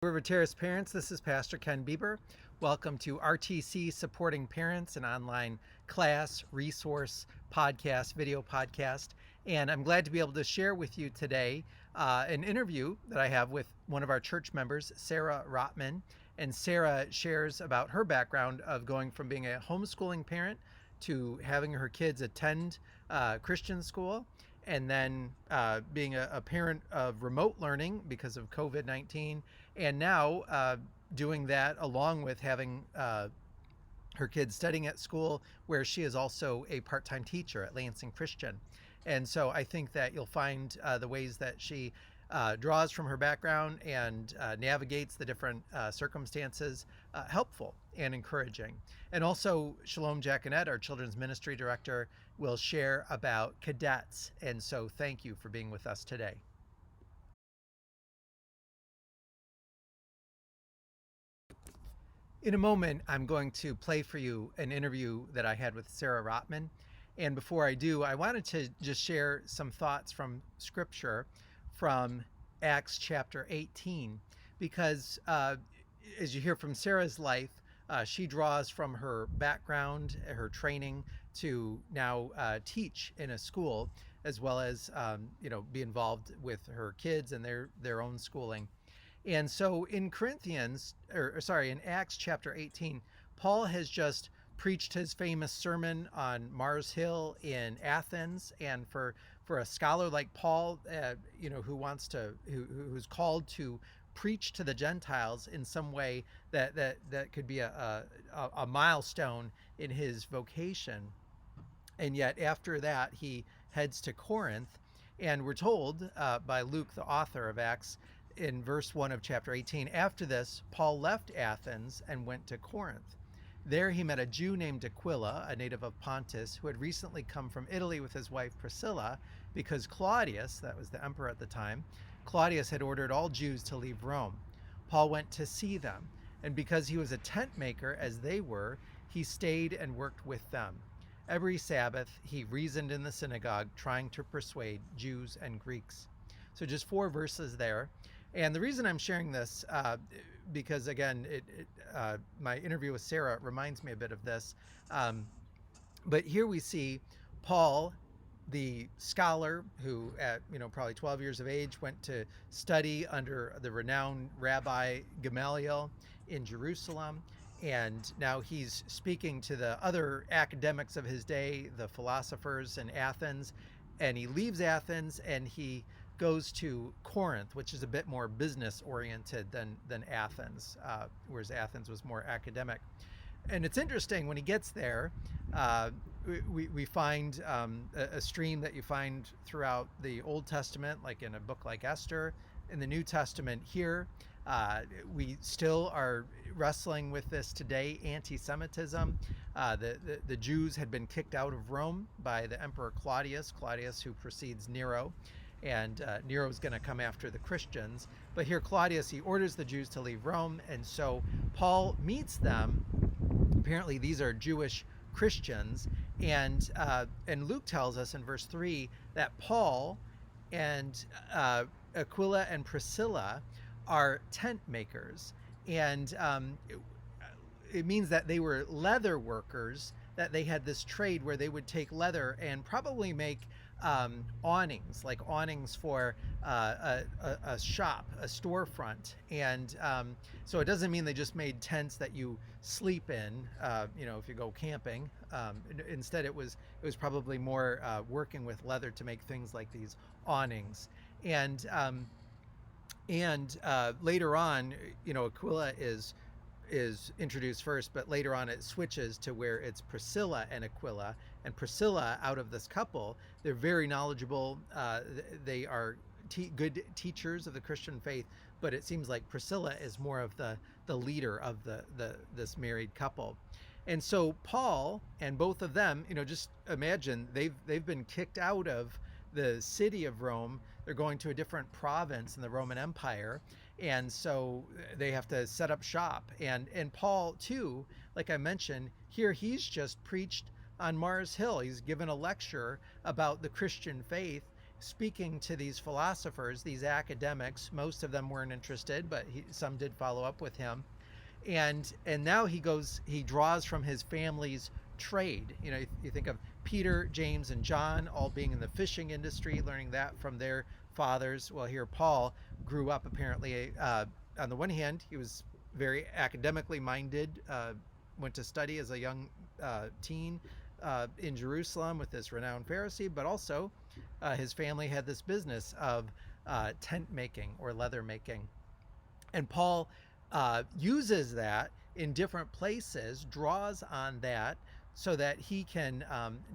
River Terrace parents, this is Pastor Ken Bieber. Welcome to RTC Supporting Parents, an online class, resource, podcast, video podcast. And I'm glad to be able to share with you today an interview that I have with one of our church members, Sarah Rottman. And Sarah shares about her background of going from being a homeschooling parent to having her kids attend Christian school, and then being a parent of remote learning because of COVID-19, and now doing that along with having her kids studying at school, where she is also a part-time teacher at Lansing Christian. And so I think that you'll find the ways that she draws from her background and navigates the different circumstances helpful and encouraging. And also Shalom Jaconette, our children's ministry director, will share about Cadets. And so thank you for being with us today. In a moment, I'm going to play for you an interview that I had with Sarah Rottman. And before I do, I wanted to just share some thoughts from Scripture from Acts chapter 18, because as you hear from Sarah's life, she draws from her background, her training to now teach in a school, as well as be involved with her kids and their own schooling. And so in in Acts chapter 18, Paul has just preached his famous sermon on Mars Hill in Athens. And for a scholar like Paul, who's called to preach to the Gentiles in some way that could be a milestone in his vocation. And yet after that, he heads to Corinth. And we're told by Luke, the author of Acts, in verse 1 of chapter 18, after this, Paul left Athens and went to Corinth. There he met a Jew named Aquila, a native of Pontus, who had recently come from Italy with his wife Priscilla, because Claudius, that was the emperor at the time, Claudius had ordered all Jews to leave Rome. Paul went to see them, and because he was a tent maker as they were, he stayed and worked with them. Every Sabbath he reasoned in the synagogue, trying to persuade Jews and Greeks. So just 4 verses there. And the reason I'm sharing this, because again, my interview with Sarah reminds me a bit of this. But here we see Paul, the scholar who at probably 12 years of age went to study under the renowned Rabbi Gamaliel in Jerusalem. And now he's speaking to the other academics of his day, the philosophers in Athens. And he leaves Athens and he goes to Corinth, which is a bit more business oriented than Athens, whereas Athens was more academic. And it's interesting, when he gets there, we find a stream that you find throughout the Old Testament, like in a book like Esther. In the New Testament here, we still are wrestling with this today, anti-Semitism. The Jews had been kicked out of Rome by the Emperor Claudius, who precedes Nero. And Nero's going to come after the Christians. But here Claudius, he orders the Jews to leave Rome. And so Paul meets them. Apparently these are Jewish Christians. And Luke tells us in verse 3 that Paul and Aquila and Priscilla are tent makers. And it means that they were leather workers, that they had this trade where they would take leather and probably make awnings for a shop, a storefront. And so it doesn't mean they just made tents that you sleep in, if you go camping. Instead, it was probably more working with leather to make things like these awnings. And later on, Aquila is introduced first, but later on it switches to where it's Priscilla and Aquila. And Priscilla, out of this couple, they're very knowledgeable. They are good teachers of the Christian faith, but it seems like Priscilla is more of the leader of this married couple. And so Paul and both of them, just imagine they've been kicked out of the city of Rome. They're going to a different province in the Roman Empire. And so they have to set up shop. And Paul, too, like I mentioned, here he's just preached on Mars Hill. He's given a lecture about the Christian faith. speaking to these philosophers, these academics. Most of them weren't interested, but some did follow up with him. And now he draws from his family's trade. You think of Peter, James, and John all being in the fishing industry, learning that from their fathers. Well, here Paul grew up apparently. On the one hand, he was very academically minded, went to study as a young teen in Jerusalem with this renowned Pharisee, but also his family had this business of tent making or leather making. And Paul uses that in different places, draws on that so that he can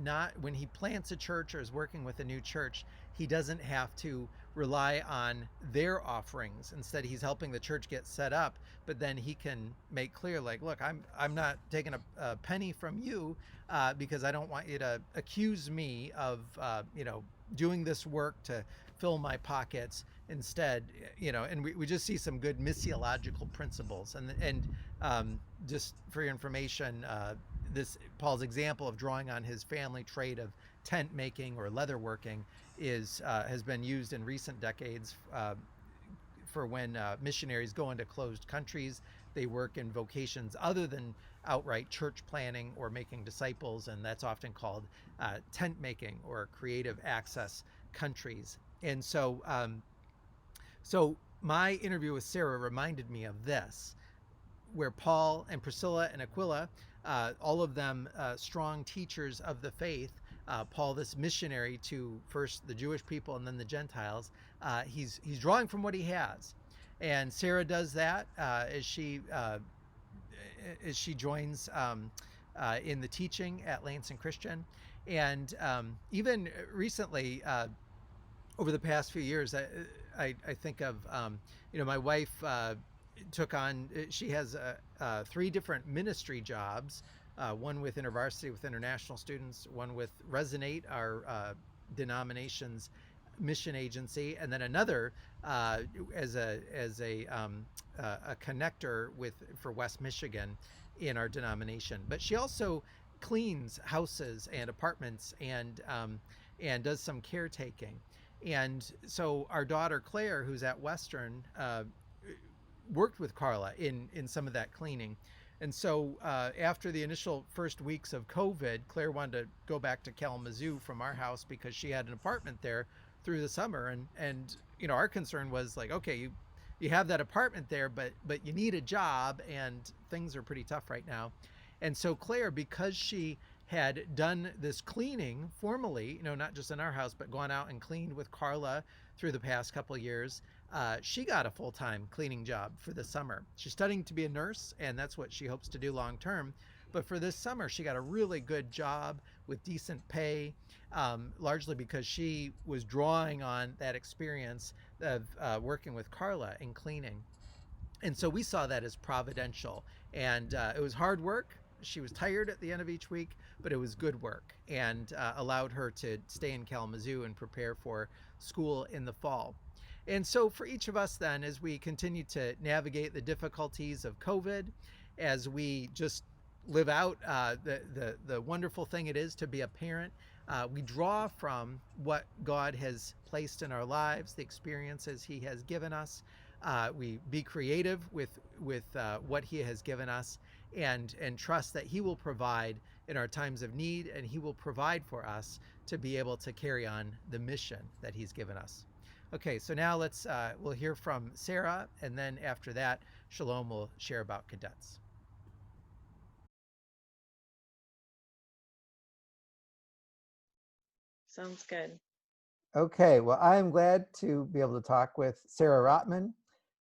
not, when he plants a church or is working with a new church, he doesn't have to rely on their offerings. Instead, he's helping the church get set up, but then he can make clear, like, look, I'm not taking a penny from you because I don't want you to accuse me of doing this work to fill my pockets. Instead, and we just see some good missiological principles. And just for your information, this Paul's example of drawing on his family trade of tent making or leather working has been used in recent decades for when missionaries go into closed countries. They work in vocations other than outright church planning or making disciples, and that's often called tent making or creative access countries. And so my interview with Sarah reminded me of this, where Paul and Priscilla and Aquila, all of them strong teachers of the faith, Paul, this missionary to first the Jewish people and then the Gentiles, he's drawing from what he has. And Sarah does that as she joins in the teaching at Lansing Christian. And even recently, over the past few years, I think of, my wife took on, she has 3 different ministry jobs, one with InterVarsity with international students, one with Resonate, our denomination's mission agency, and then another as a connector for West Michigan in our denomination. But she also cleans houses and apartments and does some caretaking. And so our daughter Claire, who's at Western, worked with Carla in some of that cleaning. And so after the initial first weeks of COVID, Claire wanted to go back to Kalamazoo from our house because she had an apartment there through the summer. And our concern was like, okay, you have that apartment there, but you need a job and things are pretty tough right now. And so Claire, because she had done this cleaning formally, not just in our house, but gone out and cleaned with Carla through the past couple of years, she got a full-time cleaning job for the summer. She's studying to be a nurse, and that's what she hopes to do long-term. But for this summer, she got a really good job with decent pay, largely because she was drawing on that experience of working with Carla in cleaning. And so we saw that as providential. And it was hard work. She was tired at the end of each week, but it was good work and allowed her to stay in Kalamazoo and prepare for school in the fall. And so for each of us then, as we continue to navigate the difficulties of COVID, as we just live out the wonderful thing it is to be a parent, we draw from what God has placed in our lives, the experiences he has given us. We be creative with what he has given us, and trust that he will provide in our times of need, and he will provide for us to be able to carry on the mission that he's given us. Okay, so now we'll hear from Sarah, and then after that, Shalom will share about Cadets. Sounds good. Okay, well, I am glad to be able to talk with Sarah Rottman,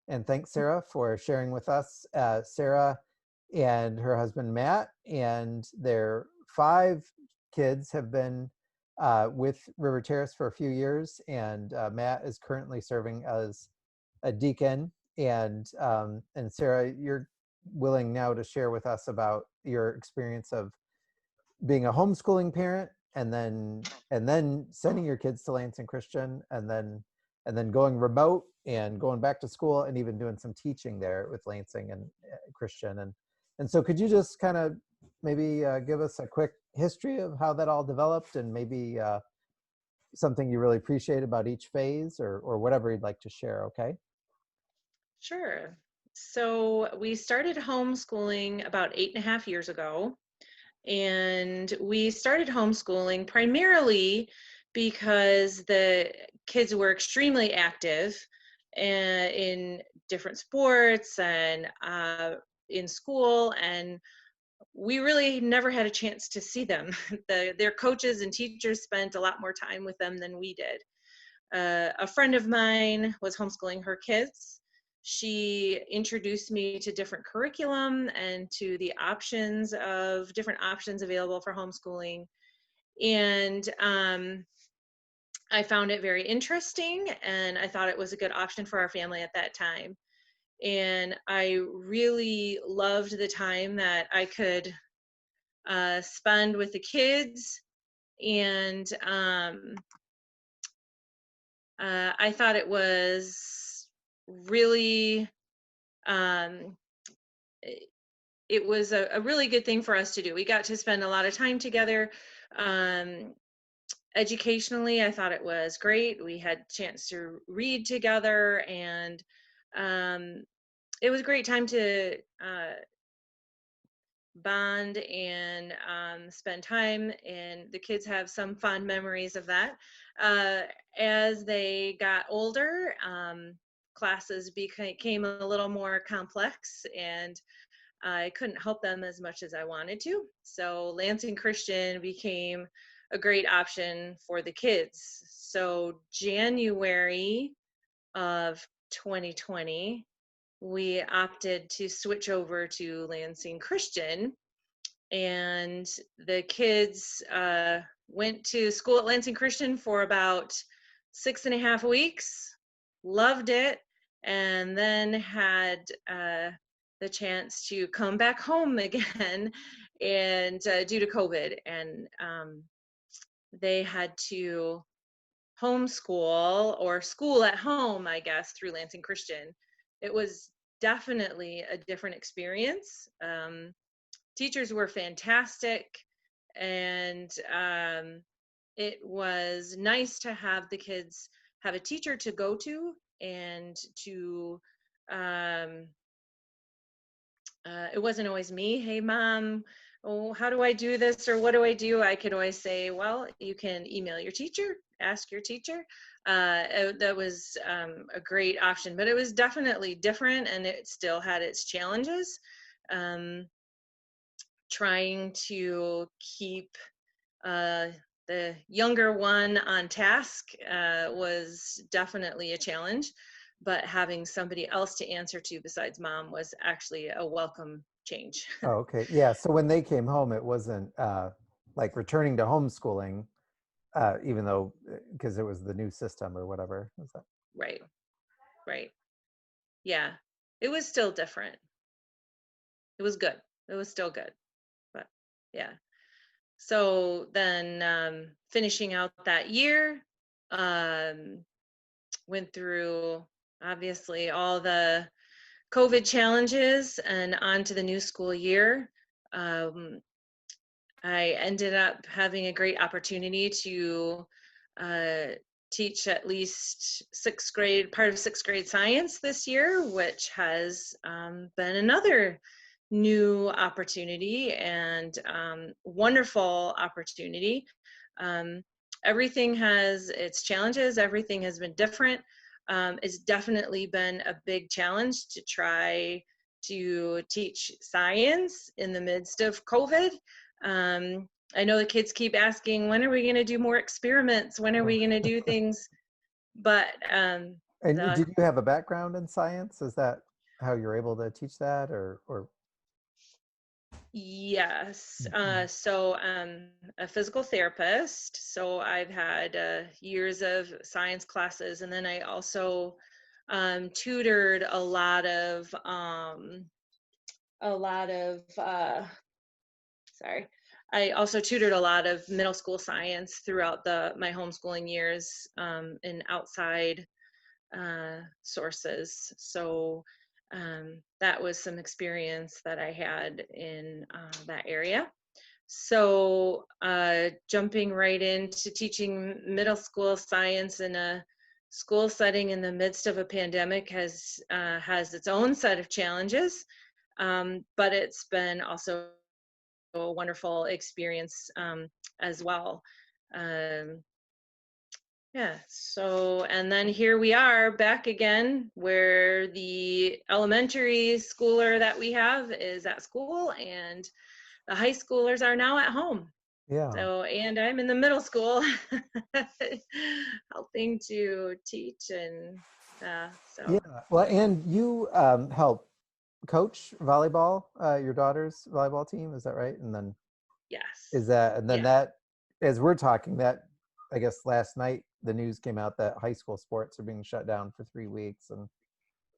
and thanks, Sarah, for sharing with us. Sarah and her husband, Matt, and their 5 kids have been with River Terrace for a few years, and Matt is currently serving as a deacon. And Sarah, you're willing now to share with us about your experience of being a homeschooling parent, and then sending your kids to Lansing Christian, and then going remote and going back to school, and even doing some teaching there with Lansing and Christian. And so could you just kind of maybe give us a quick history of how that all developed, and maybe something you really appreciate about each phase, or whatever you'd like to share, okay? Sure. So we started homeschooling about 8.5 years ago. And we started homeschooling primarily because the kids were extremely active in different sports and in school. And we really never had a chance to see them. Their coaches and teachers spent a lot more time with them than we did. A friend of mine was homeschooling her kids. She introduced me to different curriculum and to the options of different options available for homeschooling. And I found it very interesting, and I thought it was a good option for our family at that time. And I really loved the time that I could spend with the kids. And I thought it was really, um, it was a really good thing for us to do. We got to spend a lot of time together. Um, Educationally, I thought it was great. We had a chance to read together, and um, it was a great time to bond and spend time, and the kids have some fond memories of that. uh, as they got older, classes became a little more complex, and I couldn't help them as much as I wanted to, so Lansing Christian became a great option for the kids. So January of 2020, we opted to switch over to Lansing Christian, and the kids went to school at Lansing Christian for about 6.5 weeks, loved it, and then had the chance to come back home again, and due to COVID, and they had to homeschool or school at home, I guess, through Lansing Christian. It was definitely a different experience. Teachers were fantastic, and it was nice to have the kids have a teacher to go to, and to um, it wasn't always me, hey mom, oh, how do I do this, or what do I do? I could always say, well, you can email your teacher, ask your teacher. That was a great option, but it was definitely different, and it still had its challenges. um, Trying to keep uh, the younger one on task was definitely a challenge, but having somebody else to answer to besides mom was actually a welcome change. Oh, okay. Yeah. So when they came home, it wasn't like returning to homeschooling, even though because it was the new system or whatever. Was that? Right, right. Yeah, it was still different. It was good. It was still good, but yeah. So then finishing out that year, um, went through obviously all the COVID challenges and on to the new school year. Um, I ended up having a great opportunity to uh, teach at least sixth grade, part of sixth grade science this year, which has been another new opportunity and wonderful opportunity. Um, Everything has its challenges, everything has been different. It's definitely been a big challenge to try to teach science in the midst of COVID. um, I know the kids keep asking, when are we going to do more experiments? When are we going to do things? But And the did you have a background in science? Is that how you're able to teach that, or? yes, Mhm. so a physical therapist. So I've had years of science classes, and then I also tutored a lot of sorry. I also tutored a lot of middle school science throughout my homeschooling years in outside sources. So that was some experience that I had in that area. So jumping right into teaching middle school science in a school setting in the midst of a pandemic has its own set of challenges, but it's been also a wonderful experience as well. Um, yeah, so, and then here we are back again where the elementary schooler that we have is at school and the high schoolers are now at home. Yeah. So, and I'm in the middle school helping to teach and so. Yeah. Well, and you help coach volleyball, your daughter's volleyball team, is that right? And then Yes. then Yeah. that, as we're talking, that I guess last night the news came out that high school sports are being shut down for 3 weeks, and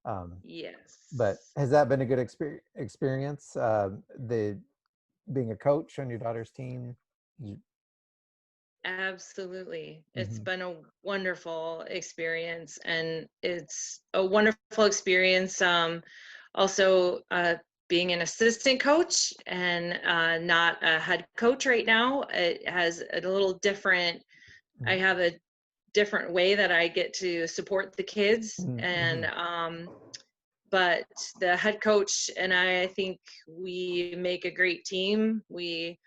but Yes. has that been a good experience? The being a coach on your daughter's team. Absolutely. It's Mm-hmm. been a wonderful experience, and it's a wonderful experience. Also, being an assistant coach and not a head coach right now, it has a little different, I have a different way that I get to support the kids. Mm-hmm. And, but the head coach and I think we make a great team. We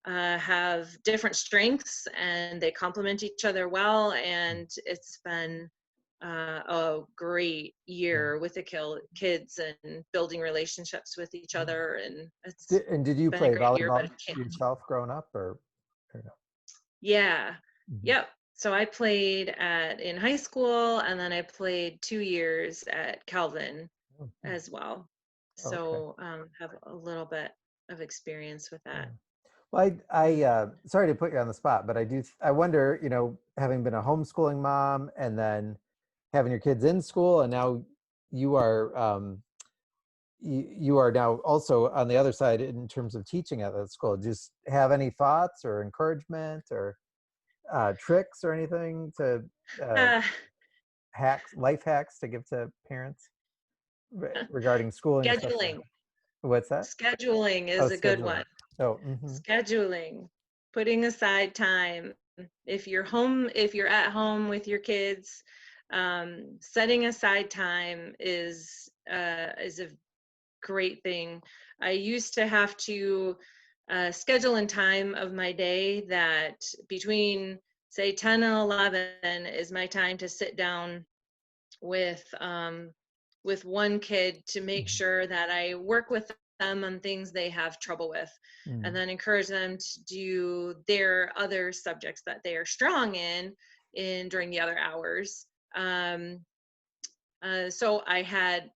have different strengths and they complement each other well. And it's been a great Yeah. year with the kids and building relationships with each Yeah. other. And it's And did you been a play great year, but volleyball it can't. yourself growing up, or no? Yeah. Mm-hmm. Yep. So I played in high school and then I played 2 years at Calvin Oh, as well. okay. So have a little bit of experience with Yeah. that. Well, I sorry to put you on the spot, but I wonder, having been a homeschooling mom and then having your kids in school, and now you are you are now also on the other side in terms of teaching at that school. Just have any thoughts or encouragement or tricks or anything to uh, Uh, life hacks to give to parents regarding schooling, especially? scheduling. What's that? Scheduling Oh, is a good scheduling. one. Oh, mm-hmm. Scheduling, putting aside time. If you're at home with your kids, setting aside time is a great thing. I used to have to schedule in time of my day that between say 10 and 11 is my time to sit down with one kid to make Mm-hmm. sure that I work with them on things they have trouble with, and then encourage them to do their other subjects that they are strong in during the other hours. So I had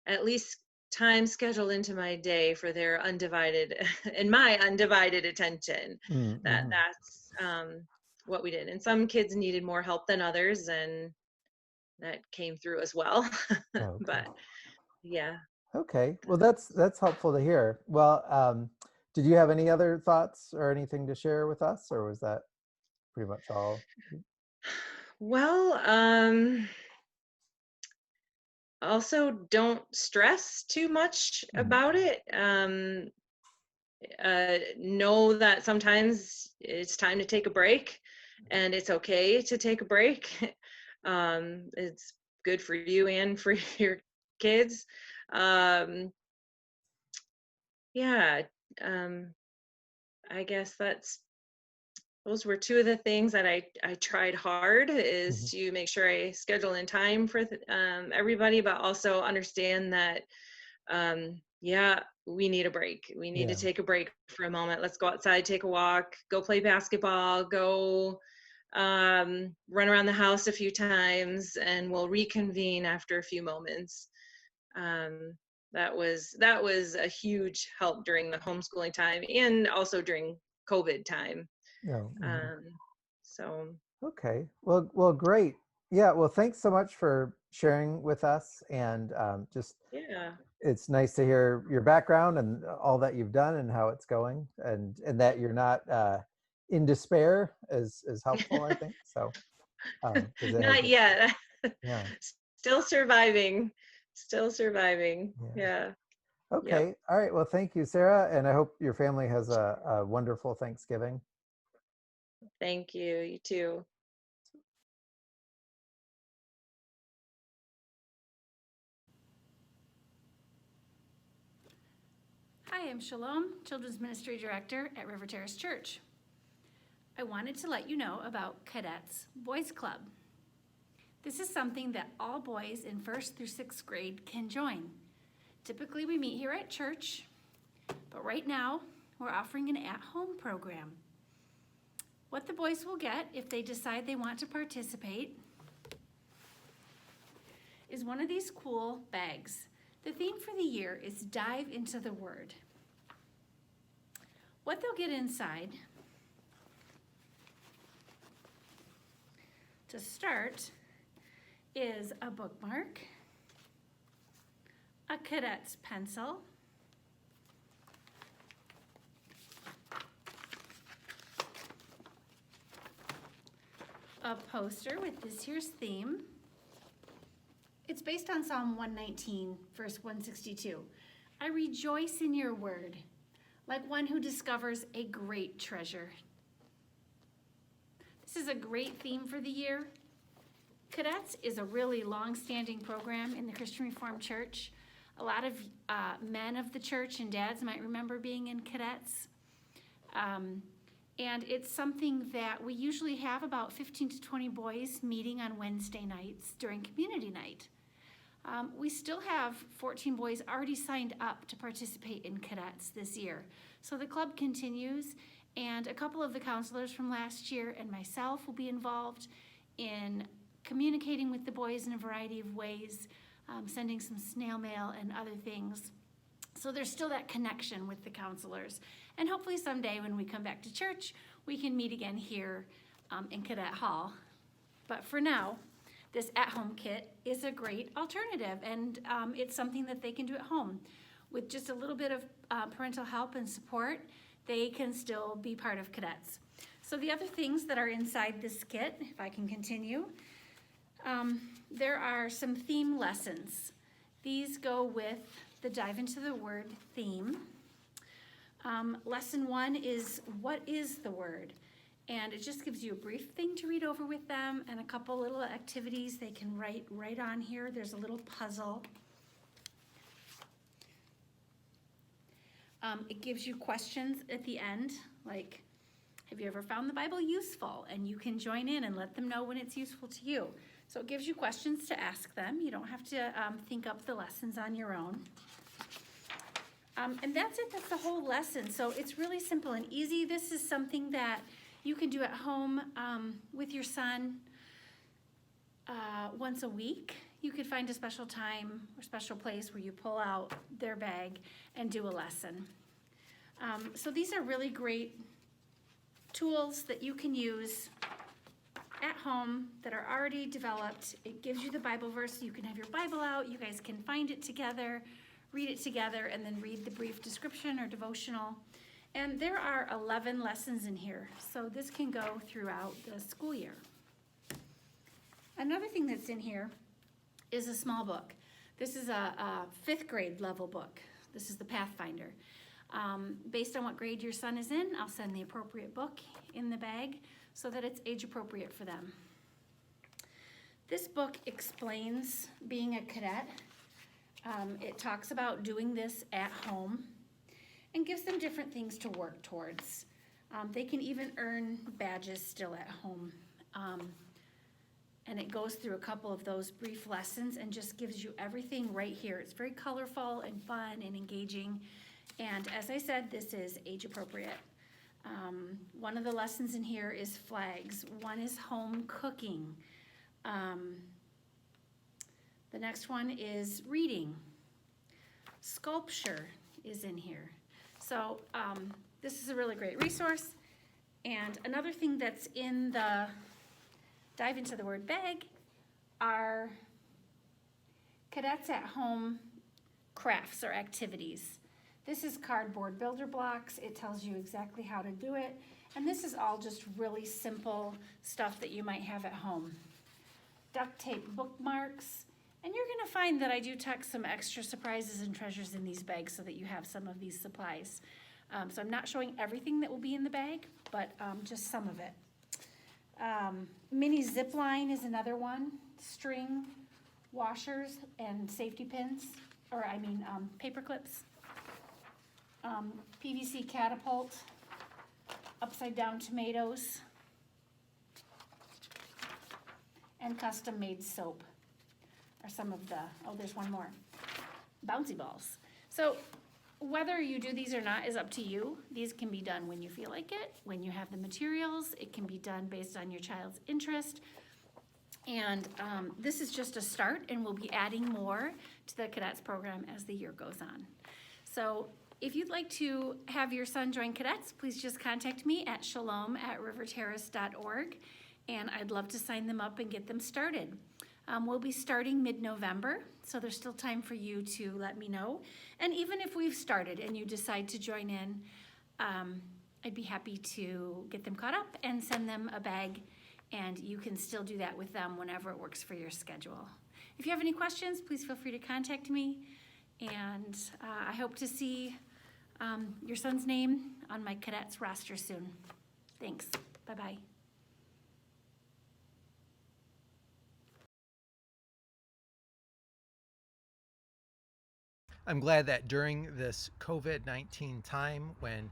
at least time scheduled into my day for their undivided and my undivided attention. Mm-hmm. That's what we did. And some kids needed more help than others, and that came through as well. Oh, okay. But yeah. Okay. Well, that's helpful to hear. Well, did you have any other thoughts or anything to share with us, or was that pretty much all? Well, also don't stress too much Mm, about it. Know that sometimes it's time to take a break and it's okay to take a break. It's good for you and for your kids. Um, yeah, um, I guess those were two of the things that I tried hard is mhm. to make sure I schedule in time for everybody, but also understand that yeah, we need a break. We need to Yeah. take a break for a moment. Let's go outside, take a walk, go play basketball, go run around the house a few times, and we'll reconvene after a few moments. Um, that was a huge help during the homeschooling time and also during COVID time. No. Mhm. Um, so Okay. Well, great. Yeah. Well, thanks so much for sharing with us, and just yeah. it's nice to hear your background and all that you've done and how it's going, and that you're not in despair is helpful, I think. So, because it has Not been, yet. yeah, Still surviving. Still surviving. yeah. Yeah. Okay. All right. Well, thank you, Sarah. And I hope your family has a wonderful Thanksgiving. Thank you. You too. Hi, I'm Shalom, Children's Ministry Director at River Terrace Church. I wanted to let you know about Cadets Boys Club. This is something that all boys in 1st through 6th grade can join. Typically we meet here at church, but right now we're offering an at-home program. What the boys will get if they decide they want to participate is one of these cool bags. The theme for the year is Dive into the Word. What they'll get inside, to start, is a bookmark, a cadet's pencil, a poster with this year's theme. It's based on Psalm 119, verse 162. I rejoice in your word, like one who discovers a great treasure. This is a great theme for the year. Cadets is a really long-standing program in the Christian Reformed Church. A lot of men of the church and dads might remember being in cadets. And it's something that we usually have about 15 to 20 boys meeting on Wednesday nights during community night. We still have 14 boys already signed up to participate in cadets this year. So the club continues, and a couple of the counselors from last year and myself will be involved in communicating with the boys in a variety of ways, sending some snail mail and other things. So there's still that connection with the counselors. And hopefully someday when we come back to church, we can meet again here in Cadet Hall. But for now, this at-home kit is a great alternative, and it's something that they can do at home. With just a little bit of parental help and support, they can still be part of cadets. So the other things that are inside this kit, if I can continue, there are some theme lessons. These go with the Dive into the Word theme. Lesson 1 is, what is the Word? And it just gives you a brief thing to read over with them and a couple little activities they can write right on here. There's a little puzzle. It gives you questions at the end, like, have you ever found the Bible useful? And you can join in and let them know when it's useful to you. So it gives you questions to ask them. You don't have to think up the lessons on your own. And that's it, that's the whole lesson. So it's really simple and easy. This is something that you can do at home with your son once a week. You could find a special time or special place where you pull out their bag and do a lesson. So these are really great tools that you can use at home that are already developed. It gives you the Bible verse. You can have your Bible out. You guys can find it together, read it together, and then read the brief description or devotional. And there are 11 lessons in here, so this can go throughout the school year. Another thing that's in here is a small book. This is a 5th grade level book. This is the Pathfinder. Based on what grade your son is in, I'll send the appropriate book in the bag so that it's age appropriate for them. This book explains being a cadet. It talks about doing this at home and gives them different things to work towards. They can even earn badges still at home. And it goes through a couple of those brief lessons and just gives you everything right here. It's very colorful and fun and engaging. And as I said, this is age appropriate. One of the lessons in here is flags. One is home cooking. The next one is reading. Sculpture is in here. So this is a really great resource. And another thing that's in the Dive into the Word bag are Cadets at Home crafts or activities. This is cardboard builder blocks. It tells you exactly how to do it. And this is all just really simple stuff that you might have at home. Duct tape bookmarks. And you're going to find that I do tuck some extra surprises and treasures in these bags so that you have some of these supplies. So I'm not showing everything that will be in the bag, but just some of it. Mini zip line is another one. String, washers, and safety pins, paper clips. PVC catapult, upside down tomatoes, and custom made soap are some of the, oh, there's one more, bouncy balls. So whether you do these or not is up to you. These can be done when you feel like it, when you have the materials. It can be done based on your child's interest. And this is just a start, and we'll be adding more to the Cadets program as the year goes on. So if you'd like to have your son join Cadets, please just contact me at shalom@riverterrace.org, and I'd love to sign them up and get them started. We'll be starting mid-November, so there's still time for you to let me know. And even if we've started and you decide to join in, I'd be happy to get them caught up and send them a bag, and you can still do that with them whenever it works for your schedule. If you have any questions, please feel free to contact me, and I hope to see your son's name on my Cadets roster soon. Thanks. Bye-bye. I'm glad that during this COVID-19 time, when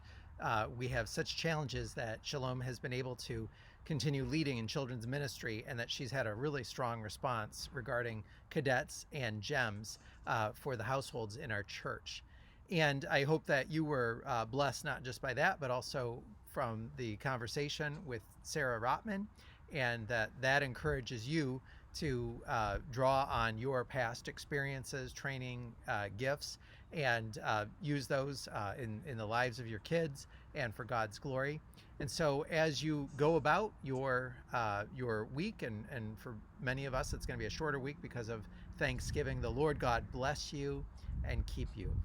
we have such challenges, that Shalom has been able to continue leading in children's ministry, and that she's had a really strong response regarding cadets and GEMS for the households in our church. And I hope that you were blessed not just by that, but also from the conversation with Sarah Rottman, and that encourages you to draw on your past experiences, training, gifts, and use those in the lives of your kids and for God's glory. And so as you go about your week, and for many of us it's going to be a shorter week because of Thanksgiving, the Lord God bless you and keep you.